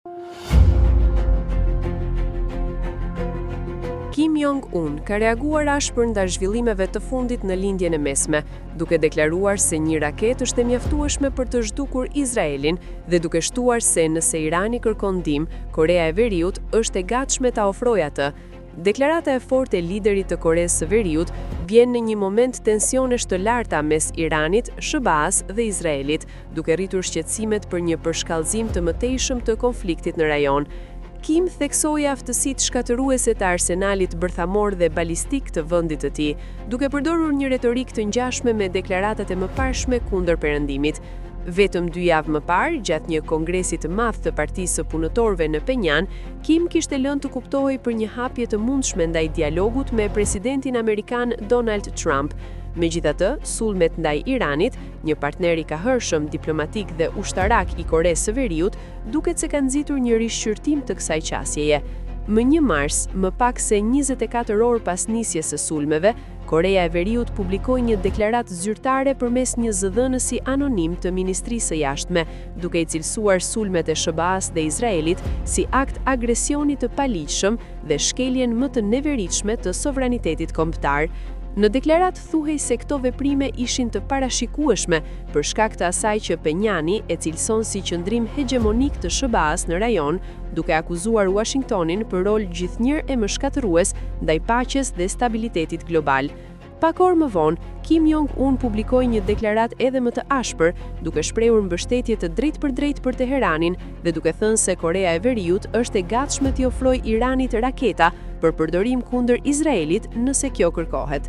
Kim Jong-un ka reaguar ashpër ndaj zhvillimeve të fundit në lindjen e mesme, duke deklaruar se një raketë është e mjaftueshme për të zhdukur Izraelin dhe duke shtuar se nëse Irani kërkon ndihmë, Korea e Veriut është e gatshme ta ofrojë atë. Deklarata e fortë e liderit të Koresë së Veriut vjen në një moment tensionesh të larta mes Iranit, SBA-s dhe Izraelit, duke rritur shqetësimet për një përshkallëzim të mëtejshëm të konfliktit në rajon. Kim theksoi aftësitë shkatëruese të arsenalit bërthamor dhe balistik të vendit të tij, duke përdorur një retorik të ngjashme me deklaratat e mëparshme kundër perëndimit. Vetëm 2 javë më parë, gjatë një kongresi të madh të Partisë së Punëtorëve në Penjan, Kim kishte lënë të kuptojë për një hapje të mundshme ndaj dialogut me presidentin amerikan Donald Trump. Megjithatë, sulmet ndaj Iranit, një partner i kahërshëm diplomatik dhe ushtarak i Koresë së Veriut, duket se kanë nxitur një rishqyrtim të kësaj qasjeje. Më 1 mars, më pak se 24 orë pas nisjes së sulmeve, Korea e Veriut publikoi një deklaratë zyrtare përmes një zëdhënësi anonim të Ministrisë së Jashtme, duke i cilësuar sulmet e SBA-s dhe Izraelit si akt agresioni të paligjshëm dhe shkeljen më të neveritshme të sovranitetit kombëtar. Në deklaratë thuhej se këto veprime ishin të parashikueshme për shkak të asaj që Penjani e cilëson si qëndrim hegemonik të SBA-s në rajon, duke akuzuar Washingtonin për rol gjithnjër e mëshkatërues ndaj paqes dhe stabilitetit global. Pak orë më vonë, Kim Jong-un publikoi një deklaratë edhe më të ashpër, duke shprehur mbështetje të drejtpërdrejtë për Teheranin dhe duke thënë se Korea e Veriut është e gatshme t'i ofrojë Iranit raketa për përdorim kundër Izraelit nëse kjo kërkohet.